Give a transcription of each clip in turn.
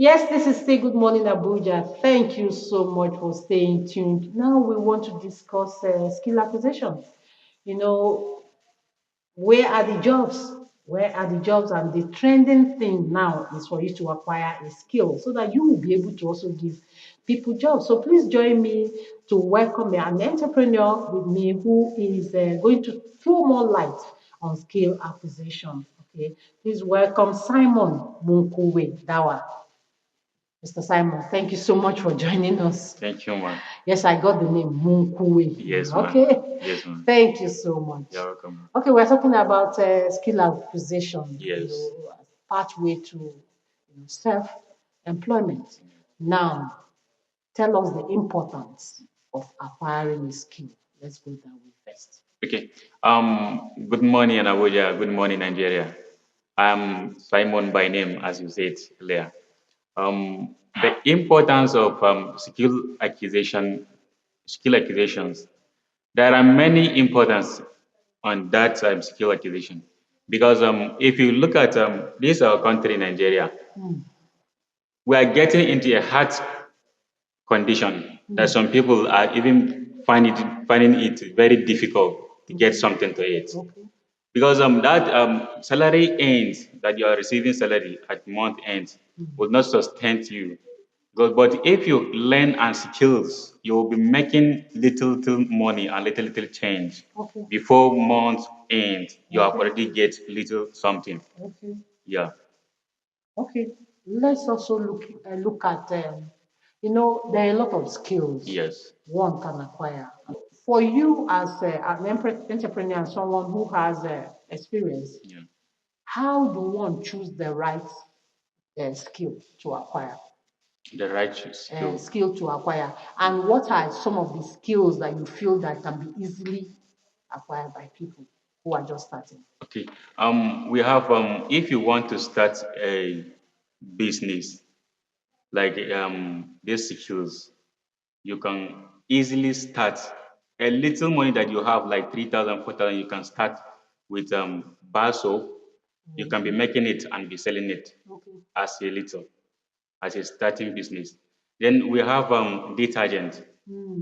Yes, this is Say Good Morning Abuja. Thank you so much for staying tuned. Now we want to discuss skill acquisition. You know, where are the jobs? Where are the jobs? And the trending thing now is for you to acquire a skill so that you will be able to also give people jobs. So please join me to welcome an entrepreneur with me who is going to throw more light on skill acquisition. Okay, please welcome Simon Munkuwe Dawa. Mr. Simon, thank you so much for joining us. Thank you, man. Yes, I got the name Munkuwe. Yes, man. Okay. Yes, man. Thank you so much. You're welcome. Okay, we're talking about skill acquisition. Yes. Pathway to self-employment. Now, tell us the importance of acquiring a skill. Let's go that way first. Okay. Good morning, Abuja. Good morning, Nigeria. I'm Simon by name, as you said earlier. The importance of skill acquisitions. There are many importance on that skill acquisition because if you look at this our country, Nigeria, we are getting into a hard condition that some people are even finding it very difficult to get something to eat. Okay. Because that salary ends that you are receiving salary at month end will not sustain you. But if you learn and skills, you will be making little money and little change. Okay. Before month end, you have already get little something. Okay. Yeah. Okay. Let's also look at there are a lot of skills Yes. one can acquire. For you as an entrepreneur and someone who has experience, Yeah. how do one choose the right skill to acquire? The right skill. Skill to acquire, and what are some of the skills that you feel that can be easily acquired by people who are just starting? Okay. We have if you want to start a business like these skills, you can easily start a little money that you have, like 3,000, 4,000. You can start with bar soap. You can be making it and be selling it Okay. as a little, as a starting business. Then we have detergent,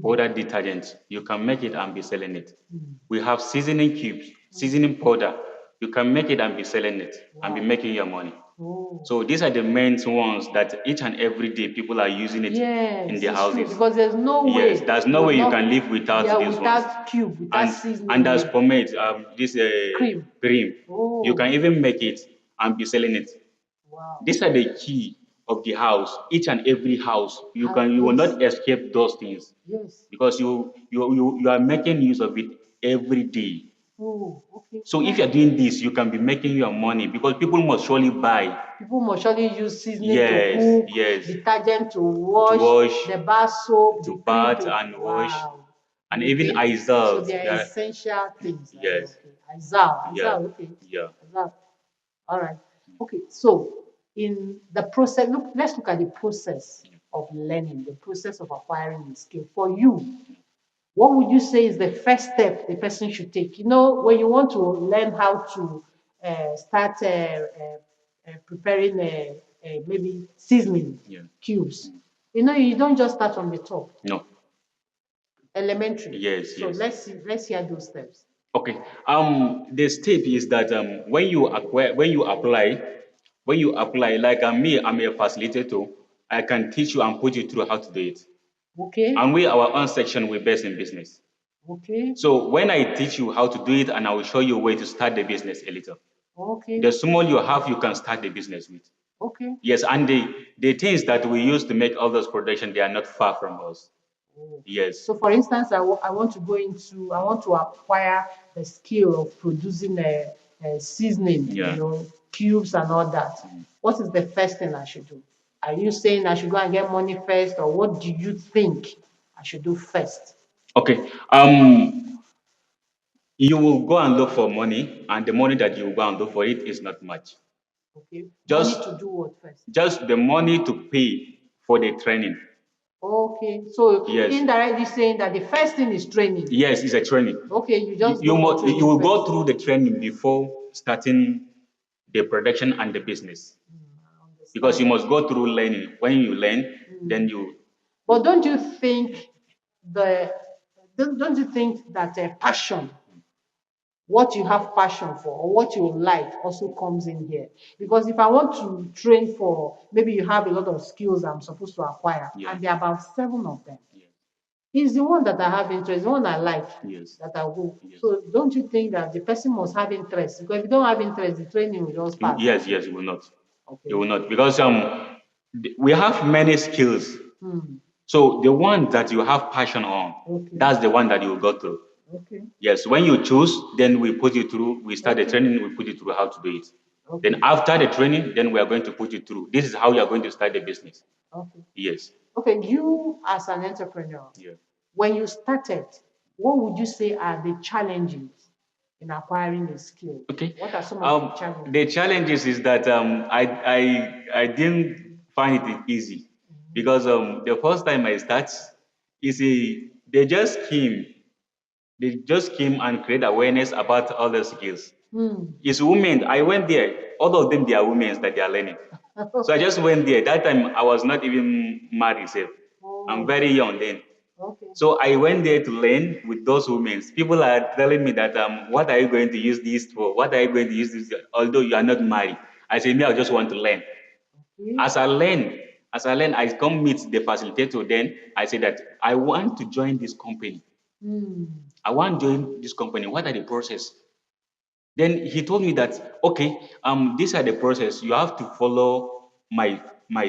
powder detergent. You can make it and be selling it. We have seasoning cubes, seasoning powder. You can make it and be selling it and be making your money. Oh. So these are the main ones that each and every day people are using it Yes, in their it's true houses. because there's no way. Yes, there's no way you can live without these ones. Without cube, without And seasoning. there's pomade, this Cream. cream. Oh. You can even make it and be selling it. Wow. These are the key of the house. Each and every house, you will Yes. not escape those things Yes. because you are making use of it every day. Oh, okay. So if you're doing this, you can be making your money because people must surely buy. People must surely use seasoning Yes, to cook, yes. detergent to wash, the bar soap, to the cream bath to and wash, wow. and Okay. even So Izal. they are essential things. Yes. Okay. Izal. Yeah. Okay. Yeah. Izal. All right. Okay. So in the process, let's look at the process of learning, the process of acquiring a skill. For you, what would you say is the first step the person should take? When you want to learn how to start preparing maybe seasoning cubes, you don't just start from the top. No. Elementary. Yes. So Yes. let's hear those steps. Okay. The step is that when you apply, like me, I'm a facilitator. I can teach you and put you through how to do it. Okay. And our own section, we base in business. Okay. So when I teach you how to do it, and I will show you a way to start the business a little. Okay. The small you have, you can start the business with. Okay. Yes, and the things that we use to make all those production, they are not far from us. Yes. So, for instance, I want to acquire the skill of producing a seasoning, cubes and all that. What is the first thing I should do? Are you saying I should go and get money first, or what do you think I should do first? Okay. You will go and look for money, and the money that you will go and look for it is not much. Okay. Just money to do what first? Just the money to pay for the training. Okay. So Yes. indirectly saying that the first thing is training. Yes, it's a training. Okay, You will go through the training before starting the production and the business. because you must go through learning. When you learn, then you. But don't you think that passion, what you have passion for or what you like also comes in here? Because if I want to train for, maybe you have a lot of skills I'm supposed to acquire, and there are about 7 of them. It's the one that I have interest, the one I like, that I go. So don't you think that the person must have interest? Because if you don't have interest, the training will just pass. Yes, it will not. Okay. It will not, because we have many skills. So the one that you have passion on, that's the one that you will go through. Okay. Yes, when you choose, then we put you through. We start the training, we put you through how to do it. Then after the training, then we are going to put you through. This is how you are going to start the business. Okay. Yes. Okay, you as an entrepreneur, when you started, what would you say are the challenges in acquiring a skill? Okay. What are some of the challenges? The challenges is that I didn't find it easy, because the first time I start, you see, they just came and create awareness about all the skills. It's women. I went there. All of them, they are women that they are learning. So I just went there. That time I was not even married. Safe. I'm very young then. Okay. So I went there to learn with those women. People are telling me that what are you going to use this for? What are you going to use this? Although you are not married, I say me, I just want to learn. As I learn, I come meet the facilitator. Then I say that I want to join this company. I want to join this company. What are the process? Then he told me that, okay, these are the process. You have to follow my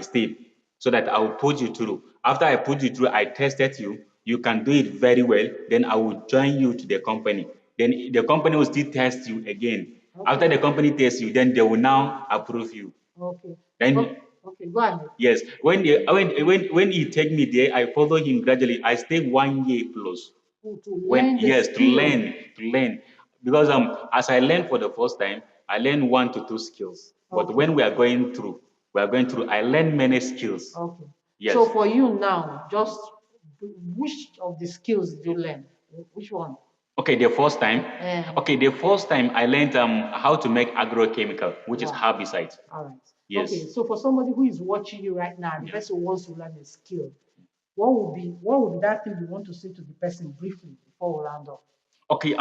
step, so that I will put you through. After I put you through, I tested you. You can do it very well. Then I will join you to the company. Then the company will still test you again. After the company tests you, then they will now approve you. Okay. Then Okay, go ahead. yes, when he take me there, I follow him gradually. I stay 1 year plus. To learn the Yes, to skill. learn, because as I learned for the first time, I learned 1 to 2 skills. But when we are going through, I learned many skills. Okay. Yes. So for you now, just which of the skills did you learn? Which one? Okay, the first time. Eh. Okay, the first time I learned how to make agrochemical, which is Wow. herbicide. All right. Yes. Okay, so for somebody who is watching you right now, the person who wants to learn a skill, what would be that thing you want to say to the person briefly before we round up? Okay,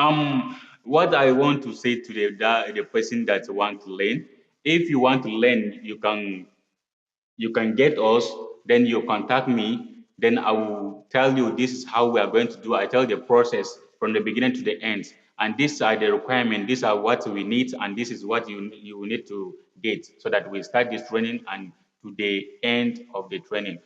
what I want to say to the person that want to learn, if you want to learn, you can get us, then you contact me, then I will tell you this is how we are going to do. I tell the process from the beginning to the end, and these are the requirements, these are what we need, and this is what you need to get, so that we start this training and to the end of the training.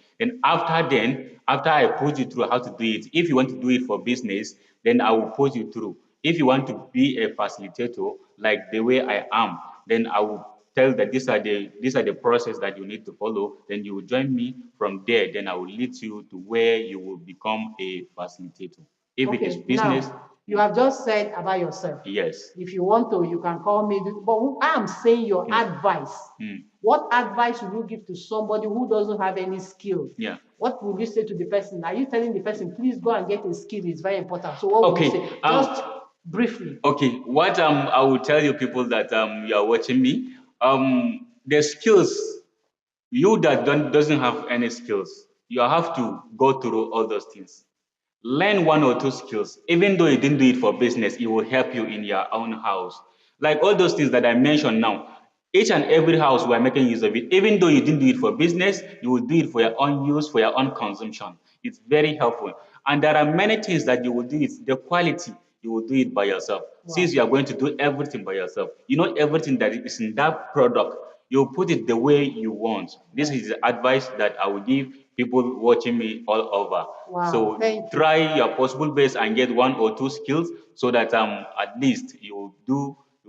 After I put you through how to do it, if you want to do it for business, then I will put you through. If you want to be a facilitator, like the way I am, then I will tell that these are the process that you need to follow. Then you will join me from there. Then I will lead you to where you will become a facilitator. If it is Okay, business, now you have just said about yourself. yes. If you want to, you can call me. But I'm saying your Yes. advice. Mm. What advice would you give to somebody who doesn't have any skill? Yeah. What would you say to the person? Are you telling the person, please go and get a skill? It's very important. So what would you Okay. say? Just briefly. Okay. What I will tell you people that you are watching me. The skills, you that doesn't have any skills, you have to go through all those things. Learn 1 or 2 skills. Even though you didn't do it for business, it will help you in your own house. Like all those things that I mentioned now, each and every house we are making use of it. Even though you didn't do it for business, you will do it for your own use, for your own consumption. It's very helpful. And there are many things that you will do it, the quality, you will do it by yourself. Wow. Since you are going to do everything by yourself, you know everything that is in that product, you put it the way you want. This is the advice that I will give people watching me all over. Wow, So thank you. try your possible best and get 1 or 2 skills, so that at least you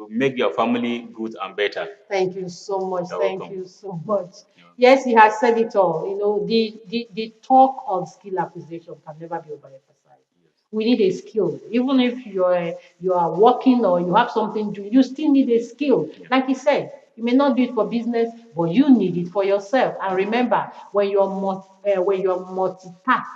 make your family good and better. Thank you so much. You're Thank welcome. you so much. Yes, he has said it all. You know, the talk of skill acquisition can never be overemphasized. We need a skill. Even if you are working or you have something to, you still need a skill. Like he said, you may not do it for business, but you need it for yourself. And remember, when you're multitask,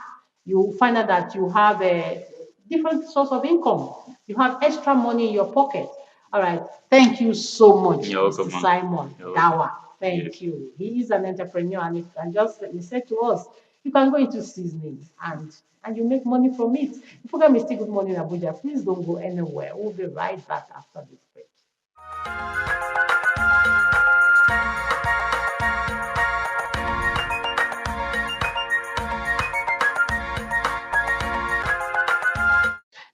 you will find out that you have a different source of income. You have extra money in your pocket. All right. Thank you so much, You're Mr. welcome, man. Simon You're welcome. Dawa. Thank you. He is an entrepreneur, and just he said to us, you can go into seasonings and you make money from it. The program is still Good Morning Abuja. Please don't go anywhere. We'll be right back after this break.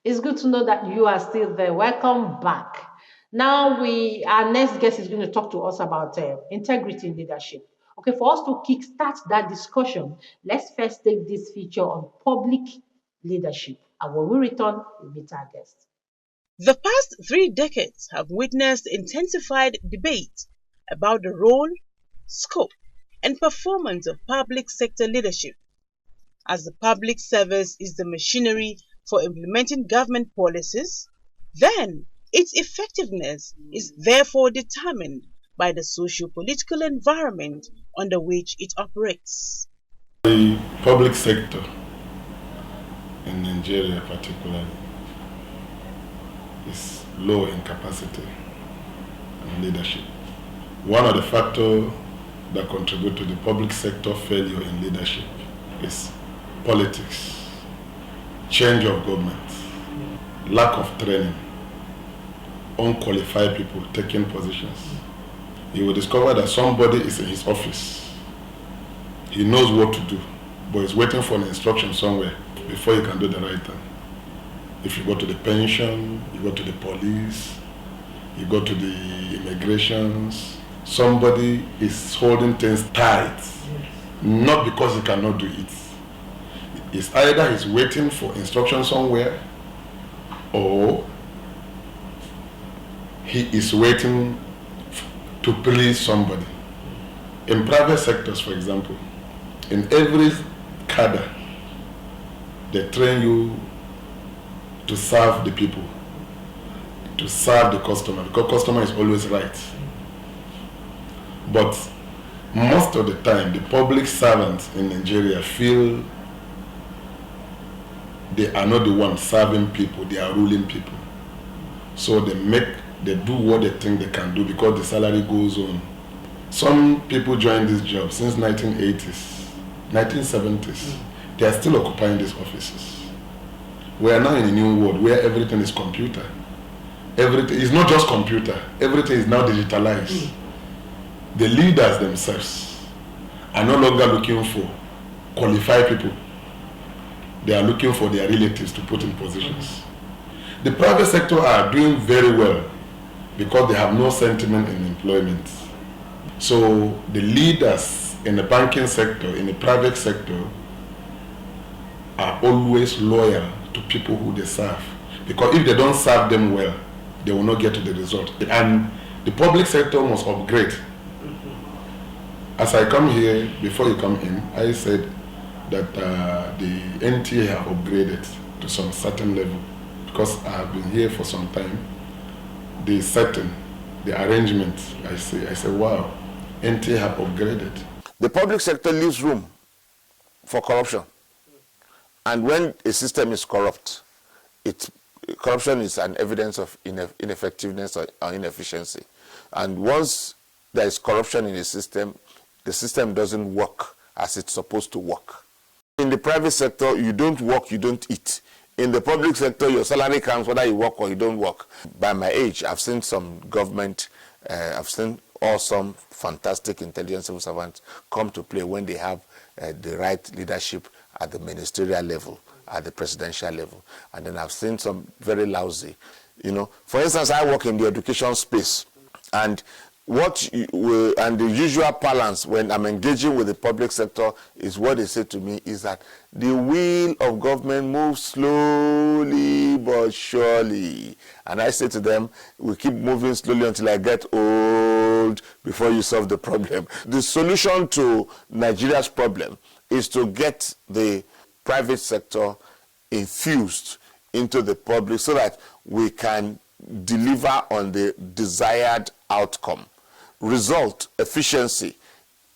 It's good to know that you are still there. Welcome back. Now our next guest is going to talk to us about integrity in leadership. Okay, for us to kickstart that discussion, let's first take this feature on public leadership. And when we return, we'll meet our guest. The past 3 decades have witnessed intensified debate about the role, scope, and performance of public sector leadership. As the public service is the machinery for implementing government policies, then its effectiveness is therefore determined by the socio-political environment under which it operates. The public sector in Nigeria particularly is low in capacity and leadership. One of the factors that contribute to the public sector failure in leadership is politics, change of government, lack of training, unqualified people taking positions. You will discover that somebody is in his office. He knows what to do, but he's waiting for an instruction somewhere before he can do the right thing. If you go to the pension, you go to the police, you go to the immigrations, somebody is holding things tight, not because he cannot do it. It's either he's waiting for instruction somewhere, or he is waiting to please somebody. In private sectors, for example, in every cadre, they train you to serve the people, to serve the customer, because customer is always right. But most of the time, the public servants in Nigeria feel they are not the ones serving people, they are ruling people. So they do what they think they can do because the salary goes on. Some people joined this job since 1980s, 1970s. They are still occupying these offices. We are now in a new world where everything is computer. Everything is not just computer, everything is now digitalized. The leaders themselves are no longer looking for qualified people. They are looking for their relatives to put in positions. The private sector are doing very well because they have no sentiment in employment. So the leaders in the banking sector, in the private sector, are always loyal to people who they serve. Because if they don't serve them well, they will not get to the result. And the public sector must upgrade. As I come here, before you come in, I said that the NTA have upgraded to some certain level. Because I have been here for some time, the setting, the arrangement, I say, wow, NTA have upgraded. The public sector leaves room for corruption. And when a system is corrupt, corruption is an evidence of ineffectiveness or inefficiency. And once there is corruption in a system, the system doesn't work as it's supposed to work. In the private sector, you don't work, you don't eat. In the public sector, your salary comes whether you work or you don't work. By my age, I've seen some government, I've seen awesome, fantastic intelligence civil servants come to play when they have the right leadership at the ministerial level, at the presidential level. And then I've seen some very lousy, For instance, I work in the education space, and the usual balance when I'm engaging with the public sector is what they say to me is that the wheel of government moves slowly but surely. And I say to them, we keep moving slowly until I get old before you solve the problem. The solution to Nigeria's problem is to get the private sector infused into the public so that we can deliver on the desired outcome. Result, efficiency,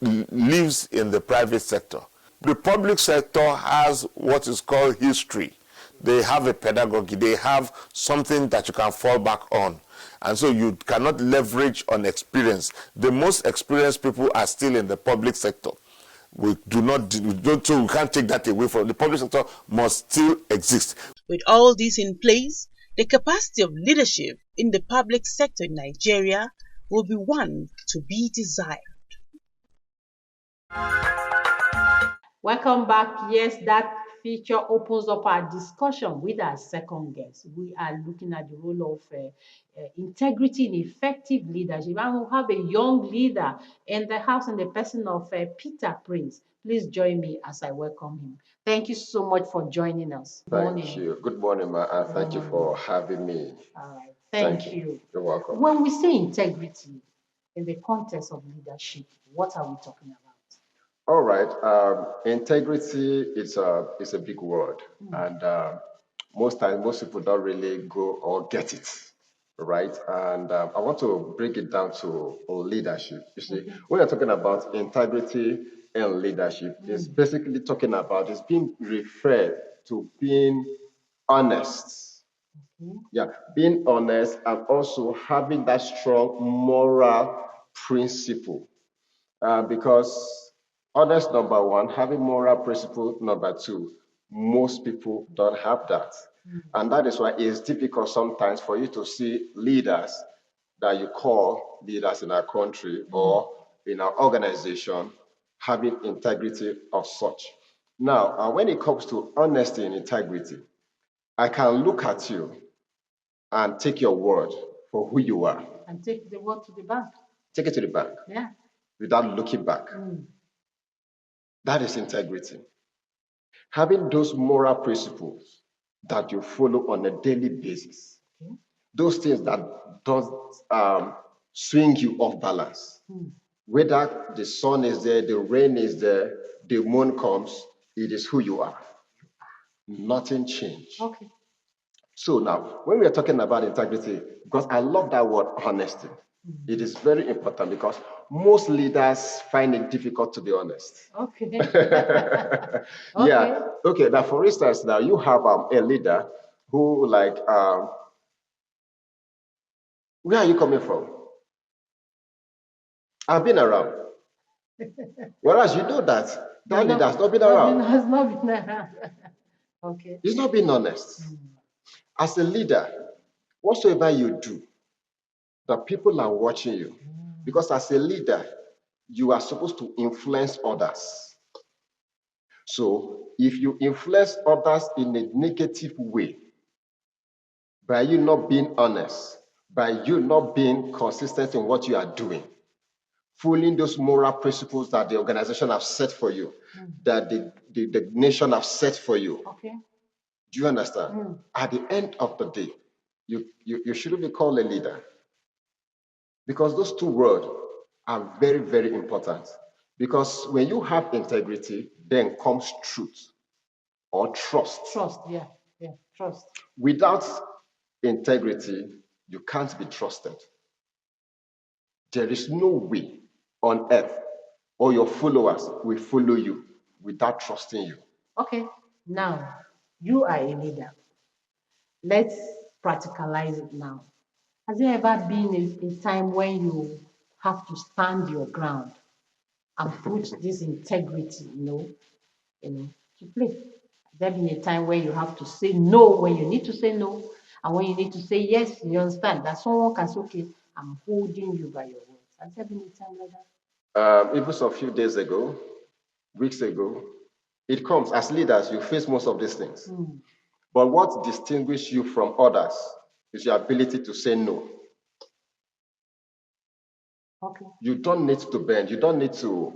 lives in the private sector. The public sector has what is called history. They have a pedagogy. They have something that you can fall back on. And so you cannot leverage on experience. The most experienced people are still in the public sector. We don't, so we can't take that away from the public sector. Must still exist. With all this in place, the capacity of leadership in the public sector in Nigeria will be one to be desired. Welcome back. Yes, that feature opens up our discussion with our second guest. We are looking at the role of integrity in effective leadership. And we have a young leader in the house in the person of Peter Prince. Please join me as I welcome him. Thank you so much for joining us. Thank you. Good morning, Ma, and thank you for having me. All right. Thank you. You're welcome. When we say integrity in the context of leadership, what are we talking about? All right. Integrity is a big word, and most times most people don't really go or get it, right? And I want to break it down to leadership. You see, when you're talking about integrity and leadership, it's basically talking about it's being referred to being honest. Yeah, being honest and also having that strong moral principle. Because honest, number one, having moral principle, number two, most people don't have that. And that is why it's difficult sometimes for you to see leaders that you call leaders in our country or in our organization having integrity of such. Now, when it comes to honesty and integrity, I can look at you and take your word for who you are. And take the word to the bank. Take it to the bank. Yeah. Without looking back. That is integrity. Having those moral principles that you follow on a daily basis, those things that don't swing you off balance. Whether the sun is there, the rain is there, the moon comes, it is who you are. Nothing changed. Okay. So now, when we are talking about integrity, because I love that word honesty, it is very important because most leaders find it difficult to be honest. Okay. Yeah. Okay. Now, for instance, now you have a leader who, like, where are you coming from? I've been around. Whereas you know that leader has not been around. Has not been around. Okay. He's not being honest. As a leader, whatsoever you do, the people are watching you. Because as a leader, you are supposed to influence others. So if you influence others in a negative way, by you not being honest, by you not being consistent in what you are doing, following those moral principles that the organization have set for you, that the nation have set for you. Okay. Do you understand? At the end of the day, you shouldn't be called a leader. Because those two words are very, very important. Because when you have integrity, then comes truth or trust. Trust, yeah, trust. Without integrity, you can't be trusted. There is no way on earth or your followers will follow you without trusting you. Okay, now you are a leader. Let's practicalize it now. Has there ever been a time when you have to stand your ground and put this integrity, to play? Has there been a time where you have to say no when you need to say no, and when you need to say yes? You understand that someone can say, "Okay, I'm holding you by your words." Has there been a time like that? Even a few days ago, weeks ago, it comes as leaders, you face most of these things. But what distinguishes you from others is your ability to say no. Okay. You don't need to bend. You don't need to,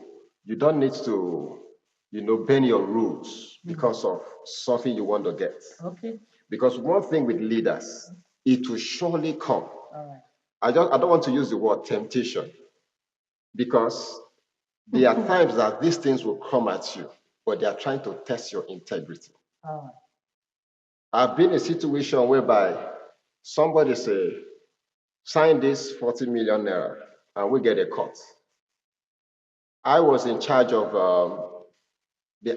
bend your rules because of something you want to get. Okay. Because one thing with leaders, it will surely come. All right. I don't want to use the word temptation because there are times that these things will come at you, but they are trying to test your integrity. All right. I've been in a situation whereby somebody say, sign this 40 million naira and we get a cut. I was in charge of the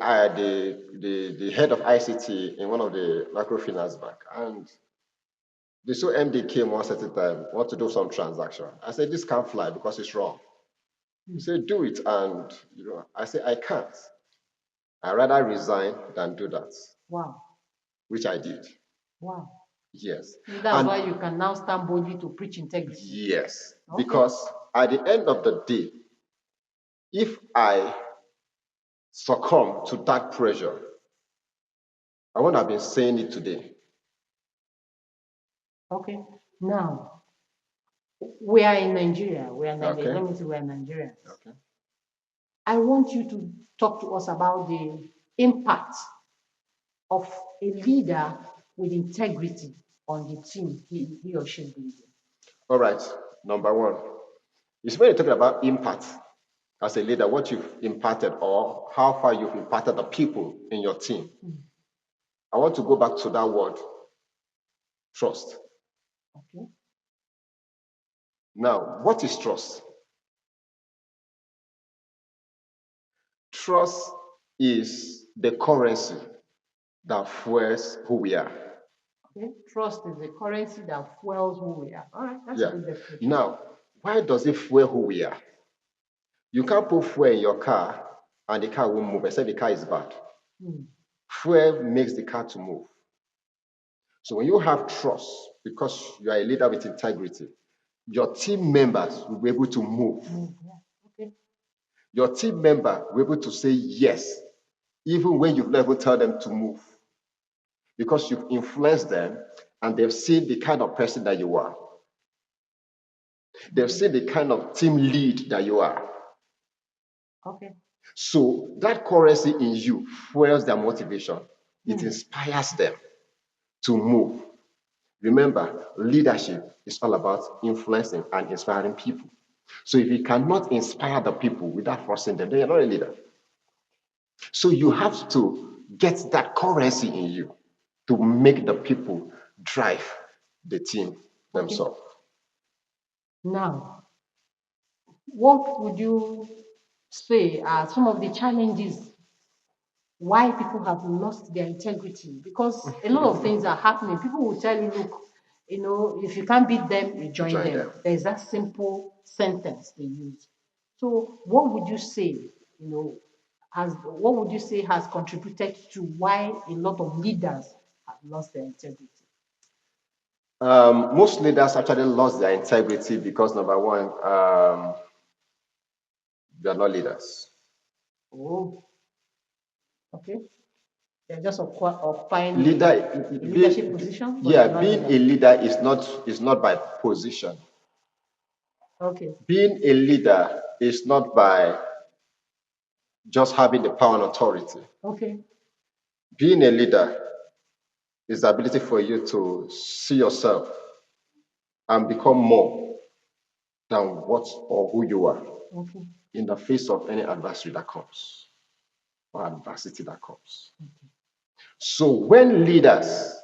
head of ICT in one of the microfinance bank, and The so MD came one certain time, want to do some transaction. I said, this can't fly because it's wrong. He said, do it. And I said, I can't. I rather resign than do that. Wow. Which I did. Wow. Yes. That's why you can now stand boldly to preach integrity. Yes. Okay. Because at the end of the day, if I succumb to that pressure, I wouldn't have been saying it today. Okay. Now, we are in Nigeria. Okay. Let me say we are Nigerians. Okay. I want you to talk to us about the impact of a leader with integrity on the team he or she is leading. All right. Number one, it's when you're talking about impact as a leader, what you've impacted or how far you've impacted the people in your team. I want to go back to that word, trust. Okay. Now, what is trust? Trust is the currency that fuels who we are. Okay. Trust is the currency that fuels who we are. All right, that's a good definition. Now, why does it fuel who we are? You can't put fuel in your car and the car won't move, except the car is bad. Fuel makes the car to move. So when you have trust, because you are a leader with integrity, your team members will be able to move. Okay. Your team member will be able to say yes, even when you've never told them to move. Because you've influenced them and they've seen the kind of person that you are. They've seen the kind of team lead that you are. Okay. So that currency in you fuels their motivation. It inspires them to move. Remember, leadership is all about influencing and inspiring people. So if you cannot inspire the people without forcing them, then you're not a leader. So you have to get that currency in you to make the people drive the team themselves. Now, what would you say are some of the challenges why people have lost their integrity? Because a lot of things are happening. People will tell you, look, if you can't beat them, you join them. There's that simple sentence they use. So what would you say, what would you say has contributed to why a lot of leaders have lost their integrity? Most leaders actually lost their integrity because number one, they are not leaders. Oh, okay. They're just occupying a leadership position. Being a leader is not by position. Okay. Being a leader is not by just having the power and authority. Okay. Being a leader is the ability for you to see yourself and become more than what or who you are in the face of any adversity that comes or adversity that comes. So when leaders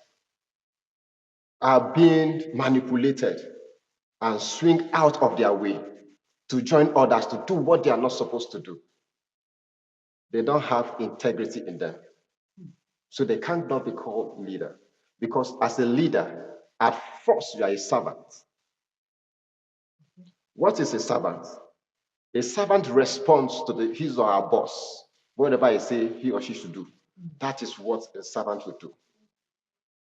are being manipulated and swing out of their way to join others to do what they are not supposed to do, they don't have integrity in them. So they cannot be called leader. Because as a leader, at first you are a servant. What is a servant? A servant responds to his or her boss, whatever I say he or she should do. That is what a servant would do.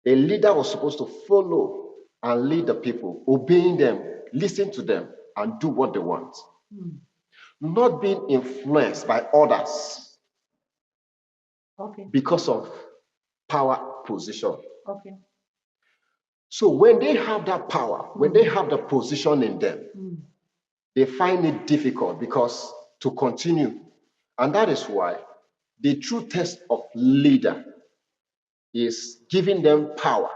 A leader was supposed to follow and lead the people, obeying them, listen to them, and do what they want. Not being influenced by others because of power position. Okay. So when they have that power, when they have the position in them, they find it difficult because to continue. And that is why the true test of leader is giving them power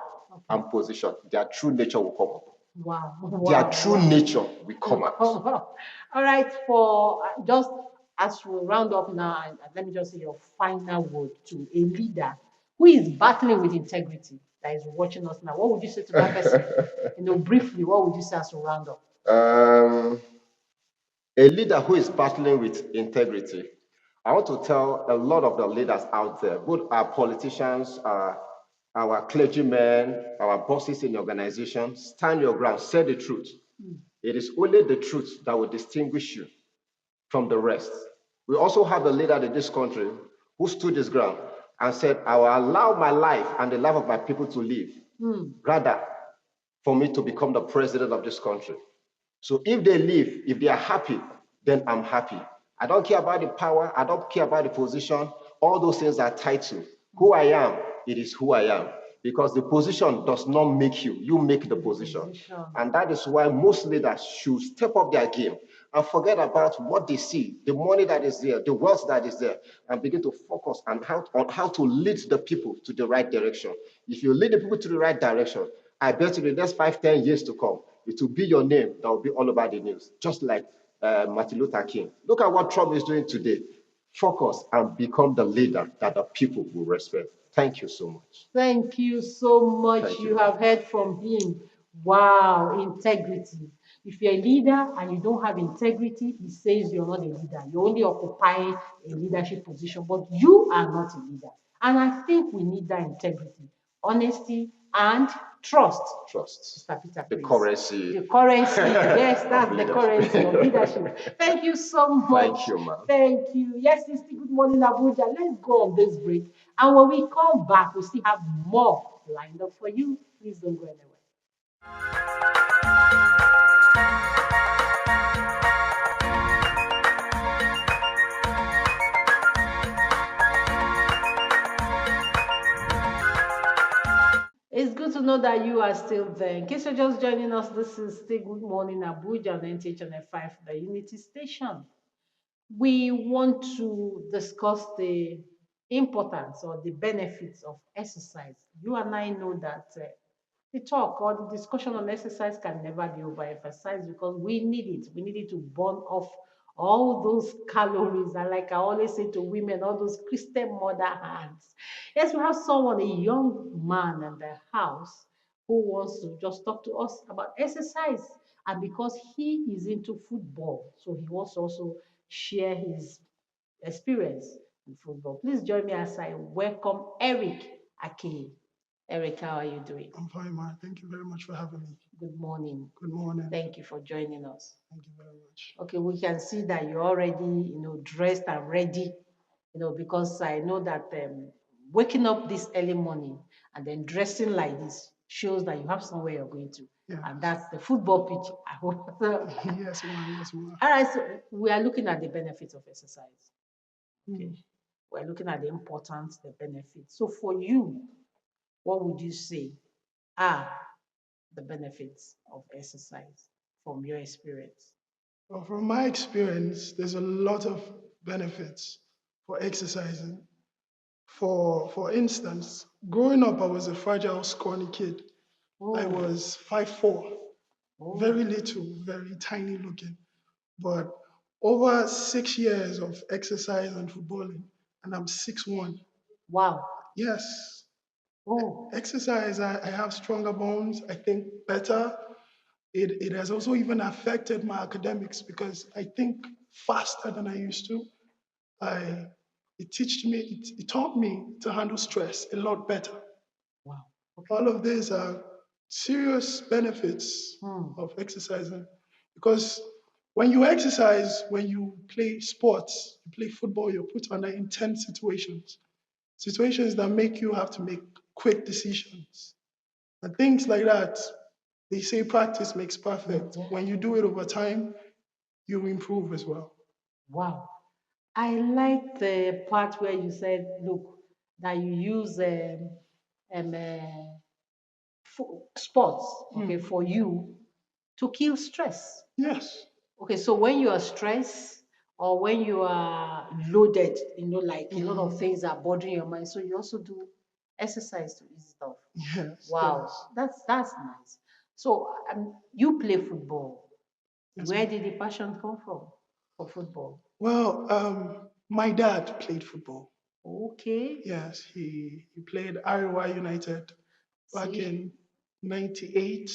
and position. Their true nature will come up. Wow. Their true nature will come out. All right, for just as we round up now, let me just say your final word to a leader who is battling with integrity that is watching us now. What would you say to that person? Briefly, what would you say as we round up? A leader who is battling with integrity, I want to tell a lot of the leaders out there, both our politicians, our clergymen, our bosses in the organization, stand your ground, say the truth. It is only the truth that will distinguish you from the rest. We also have a leader in this country who stood his ground and said, I will allow my life and the life of my people to live, rather for me to become the president of this country. So if they live, if they are happy, then I'm happy. I don't care about the power. I don't care about the position. All those things are title. Who I am, it is who I am. Because the position does not make you. You make the position. And that is why most leaders should step up their game and forget about what they see, the money that is there, the wealth that is there, and begin to focus on how to lead the people to the right direction. If you lead the people to the right direction, I bet you the next 5, 10 years to come, it will be your name that will be all over the news, just like Martin Luther King. Look at what Trump is doing today. Focus and become the leader that the people will respect. Thank you so much. Thank you so much. Thank You you. have heard from him. Wow, integrity. If you're a leader and you don't have integrity, he says you're not a leader. You're only occupying a leadership position, but you are not a leader. And I think we need that integrity, honesty, and trust. Trust. Mr. Peter, The please. currency. The currency. Yes, that's of the leadership. currency of leadership. Thank you so much. Thank you, ma'am. Thank you. Yes, it's still Good Morning Abuja. Let's go on this break. And when we come back, we still have more lined up for you. Please don't go anywhere. It's good to know that you are still there. In case you're just joining us, this is still Good Morning Abuja on NTH 5, the Unity Station. We want to discuss the importance or the benefits of exercise. You and I know that the talk or the discussion on exercise can never be overemphasized because we need it. We need it to burn off all those calories. And like I always say to women, all those Christian mother hands. Yes, we have someone, a young man in the house who wants to just talk to us about exercise. And because he is into football, so he wants to also share his experience in football. Please join me as I welcome Eric Ake. Eric, how are you doing? I'm fine, man. Thank you very much for having me. Good morning. Good morning. Thank you for joining us. Thank you very much. Okay, we can see that you're already, dressed and ready, because I know that waking up this early morning and then dressing like this shows that you have somewhere you're going to. Yeah. And that's the football pitch, I hope. Yes, ma'am. Yes, ma'am. All right, so we are looking at the benefits of exercise. Okay. Mm. We're looking at the importance, the benefits. So for you, what would you say are the benefits of exercise from your experience? Well, from my experience, there's a lot of benefits for exercising. For instance, growing up, I was a fragile, scrawny kid. I was 5'4", very little, very tiny looking. But over 6 years of exercise and footballing, and I'm 6'1". Wow. Yes, Oh, exercise, I have stronger bones, I think better. It has also even affected my academics because I think faster than I used to. I it taught me to handle stress a lot better. wow. Okay. All of these are serious benefits of exercising because when you exercise, when you play sports, you play football, you're put under intense situations that make you have to make quick decisions. And things like that, they say practice makes perfect. When you do it over time, you improve as well. Wow. I like the part where you said, look, that you use um, uh, sports, okay, for you to kill stress. Yes. Okay, so when you are stressed or when you are loaded, like a lot of things are bothering your mind, so you also do exercise to ease it off. Yes. Wow, Yes. that's nice. So you play football. Yes, Where ma'am. did the passion come from for football? Well, my dad played football. Okay. Yes, he played Iowa United back See? in '98.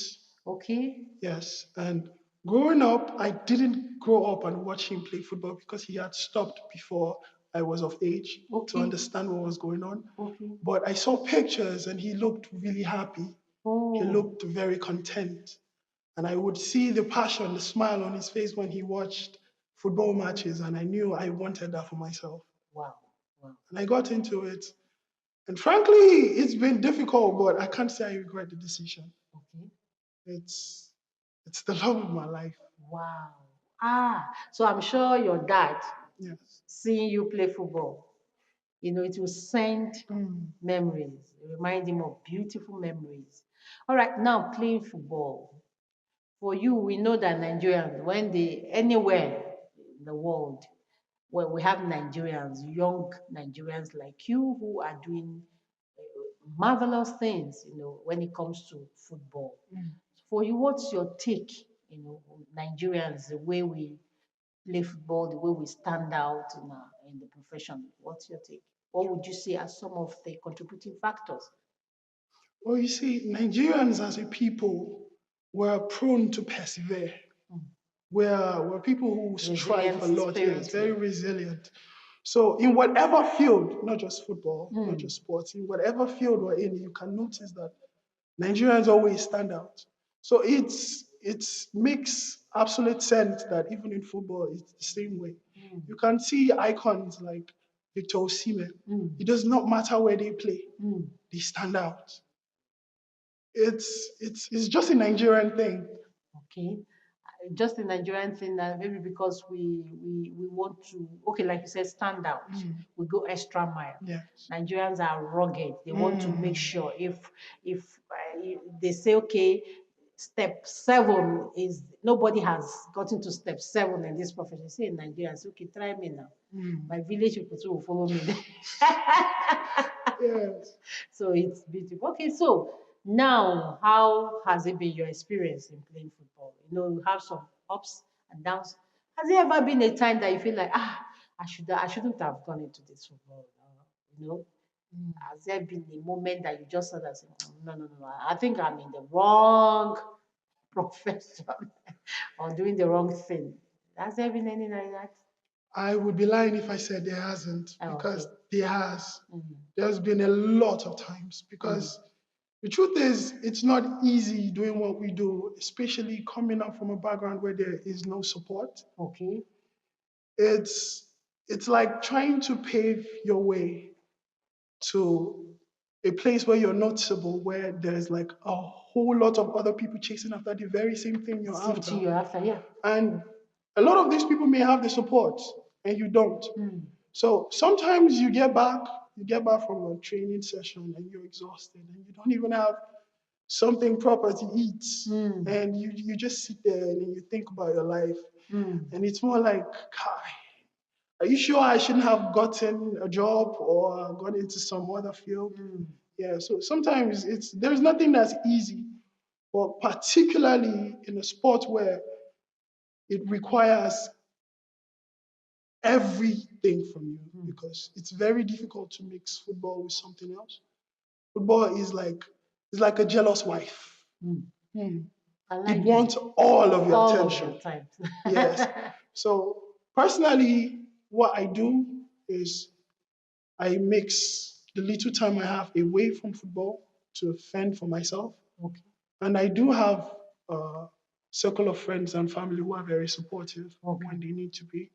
Okay. Yes, and growing up, I didn't grow up and watch him play football because he had stopped before I was of age to Okay. understand what was going on. Okay. But I saw pictures and he looked really happy. He Oh. looked very content. And I would see the passion, the smile on his face when he watched football matches, and I knew I wanted that for myself. Wow. Wow. And I got into it. And frankly, it's been difficult, but I can't say I regret the decision. Okay. It's the love of my life. Wow. So I'm sure your dad, Yes. seeing you play football, it will send memories, remind him of beautiful memories. All right, now playing football. For you, we know that Nigerians, when they anywhere in the world, where we have Nigerians, young Nigerians like you, who are doing marvelous things, when it comes to football. For you, what's your take, Nigerians, the way we play football, the way we stand out in the profession? What's your take? What would you say are some of the contributing factors? Well, you see, Nigerians as a people were prone to persevere. We're people who strive Resilient a lot, yes, spirit. very resilient. So in whatever field, not just football, not just sports, in whatever field we're in, you can notice that Nigerians always stand out. So it makes absolute sense that even in football, it's the same way. You can see icons like Victor Osimhen. It does not matter where they play, they stand out. It's just a Nigerian thing. Okay. Just the Nigerian thing that maybe because we want to, okay, like you said, stand out. We go extra mile. Yes. Nigerians are rugged. They want to make sure if they say, okay, step 7 is nobody has gotten to step 7 in this profession. Say in Nigeria, say, okay, try me now. My village people too will follow me. Yes. So it's beautiful. Okay, so now how has it been your experience in playing football? You have some ups and downs. Has there ever been a time that you feel like, I shouldn't have gone into this football? You know, has there been a moment that you just said that, no, no, no, no, I think I'm in the wrong profession or doing the wrong thing? Has there been any like that? I would be lying if I said there hasn't, Oh, because okay. there has. There's been a lot of times because the truth is, it's not easy doing what we do, especially coming up from a background where there is no support. Okay. It's like trying to pave your way to a place where you're noticeable, where there's like a whole lot of other people chasing after the very same thing you're Same after. thing you're after, yeah. And a lot of these people may have the support and you don't. So sometimes you get back from a training session and you're exhausted and you don't even have something proper to eat. And you just sit there and you think about your life. And it's more like, Kai, are you sure I shouldn't have gotten a job or gone into some other field? Yeah, so sometimes there's nothing that's easy, but particularly in a sport where it requires everything from you because it's very difficult to mix football with something else. Football is like a jealous wife. I It like wants that. all of your All attention. of your time. Yes. So personally, what I do is I mix the little time I have away from football to fend for myself. Okay. And I do have a circle of friends and family who are very supportive when they need to be.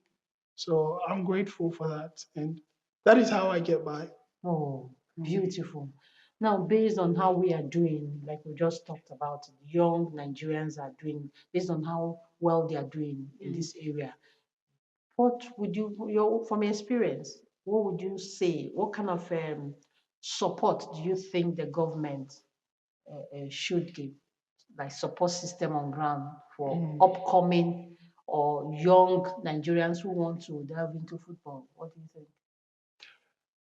So I'm grateful for that. And that is how I get by. Oh, beautiful. Now, based on how we are doing, like we just talked about, young Nigerians are doing, based on how well they are doing in this area, what would from your experience, what would you say? What kind of support do you think the government should give, like support system on ground for upcoming or young Nigerians who want to delve into football? What do you think?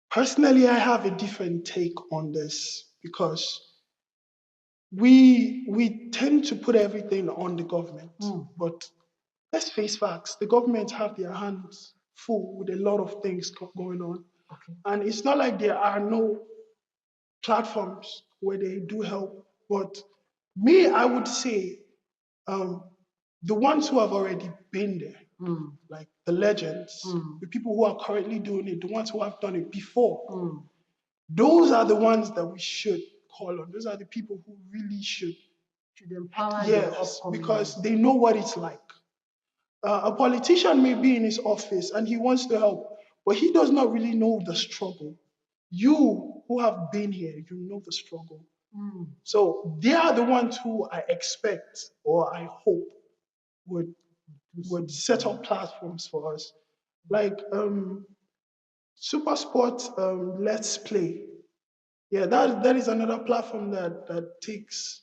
Personally, I have a different take on this because we tend to put everything on the government. But let's face facts, the government have their hands full with a lot of things going on. Okay. And it's not like there are no platforms where they do help. But me, I would say the ones who have already been there, like the legends, the people who are currently doing it, the ones who have done it before. Those are the ones that we should call on. Those are the people who really should empower the yes, upcoming because they know what it's like. A politician may be in his office and he wants to help, but he does not really know the struggle. You who have been here, you know the struggle. So they are the ones who I expect or I hope would set up platforms for us. Like Super Sport Let's Play. Yeah, that is another platform that takes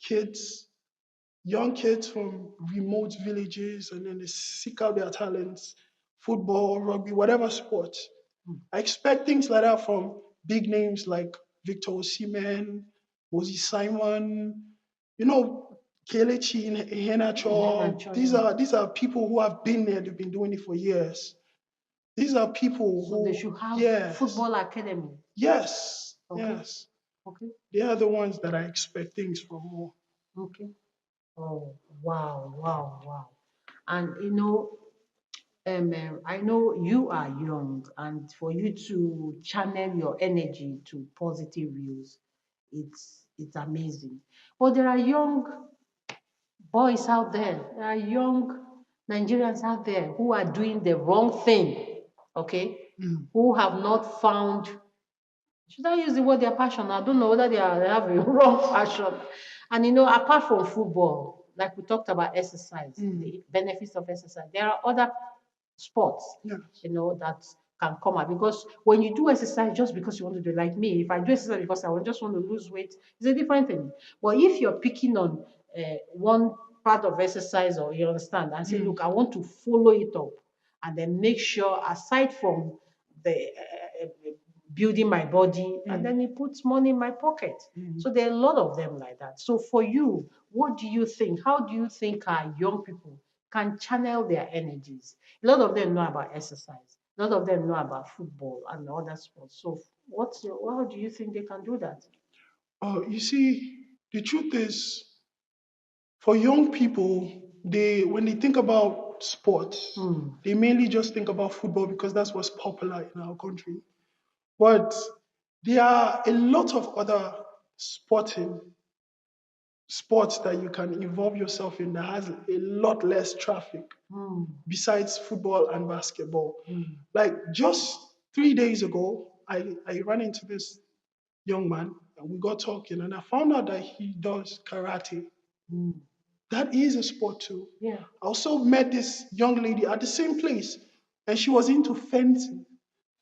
kids, young kids from remote villages, and then they seek out their talents, football, rugby, whatever sport. I expect things like that from big names like Victor Osimhen, Moses Simon, you know, Kelechi Iheanacho. Iheanacho, These are people who have been there. They've been doing it for years. These are people So who they should have yes, football academy. yes, Okay. yes. Okay. They are the ones that I expect things from more. Okay. Oh, wow, wow, wow. And you know, I know you are young, and for you to channel your energy to positive views, it's amazing. But there are young boys out there are young Nigerians out there who are doing the wrong thing, okay? Who have not found, should I use the word their passion? I don't know whether they have a wrong passion. And you know, apart from football, like we talked about exercise, the benefits of exercise, there are other sports, Yes. you know, that can come out. Because when you do exercise just because you want to do, like me, if I do exercise because just want to lose weight, it's a different thing. But if you're picking on one part of exercise, or you understand, and say, look, I want to follow it up, and then make sure, aside from the building my body, and then it puts money in my pocket. So there are a lot of them like that. So for you, what do you think? How do you think our young people can channel their energies? A lot of them know about exercise. A lot of them know about football and other sports. So how do you think they can do that? You see, the truth is, for young people, when they think about sports, they mainly just think about football because that's what's popular in our country. But there are a lot of other sports that you can involve yourself in that has a lot less traffic besides football and basketball. Like just 3 days ago, I ran into this young man and we got talking, and I found out that he does karate. That is a sport too. Yeah. I also met this young lady at the same place, and she was into fencing.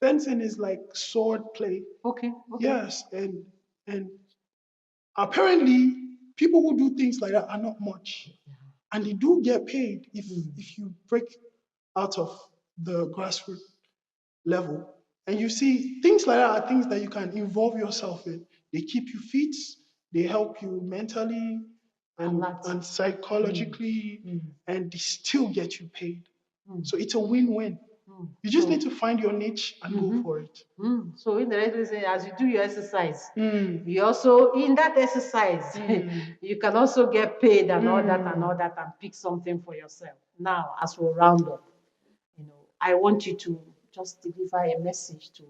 Fencing is like sword play. Okay. Yes, and apparently people who do things like that are not much, and they do get paid if you break out of the grassroots level. And you see, things like that are things that you can involve yourself in. They keep you fit, they help you mentally and psychologically, and they still get you paid. So it's a win-win. You just need to find your niche and go for it. So indirectly saying, as you do your exercise, you also, in that exercise, you can also get paid and all that and all that, and pick something for yourself. Now, as we round up, you know, I want you to just deliver a message to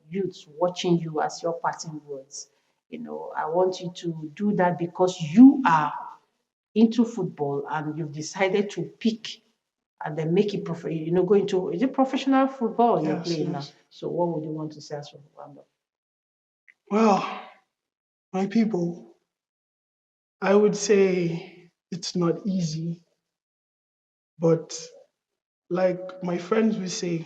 youths watching you as your parting words. You know, I want you to do that because you are into football and you've decided to pick and then make it go into, is it professional football you're playing now? So what would you want to say as we round up? Well, my people, I would say it's not easy, but like my friends will say,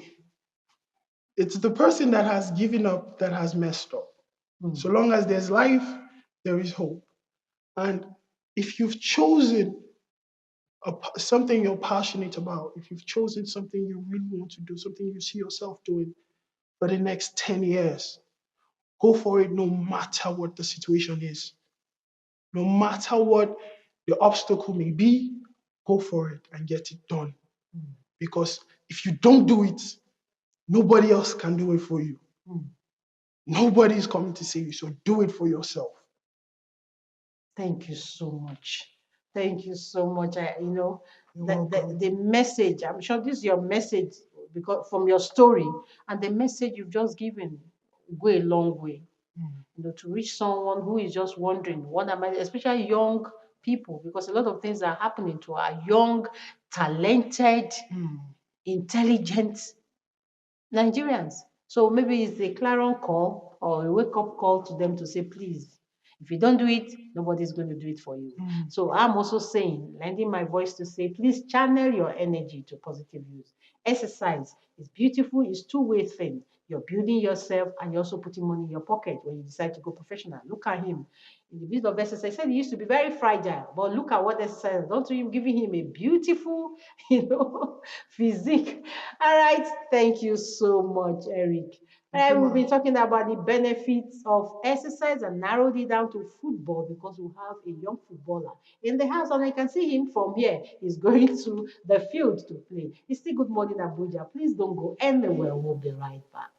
it's the person that has given up that has messed up. So long as there's life, there is hope. And if you've chosen something you're passionate about, if you've chosen something you really want to do, something you see yourself doing for the next 10 years, go for it no matter what the situation is. No matter what the obstacle may be, go for it and get it done. Because if you don't do it, nobody else can do it for you. Nobody is coming to save you, so do it for yourself. Thank you so much. Thank you so much. the message, I'm sure this is your message because from your story and the message you've just given go a long way. To reach someone who is just wondering, what am I, especially young people, because a lot of things are happening to our young, talented, intelligent Nigerians. So maybe it's a clarion call or a wake up call to them to say, please, if you don't do it, nobody's going to do it for you. So I'm also saying, lending my voice to say, please channel your energy to positive use. Exercise is beautiful, it's two-way thing. You're building yourself and you're also putting money in your pocket when you decide to go professional. Look at him. In the bit of exercise, he said he used to be very fragile, but look at what exercise has done to him, giving him a beautiful, physique. All right, thank you so much, Eric. All right, we've been talking about the benefits of exercise and narrowed it down to football because we have a young footballer in the house and I can see him from here. He's going to the field to play. It's still Good Morning Abuja. Please don't go anywhere. We'll be right back.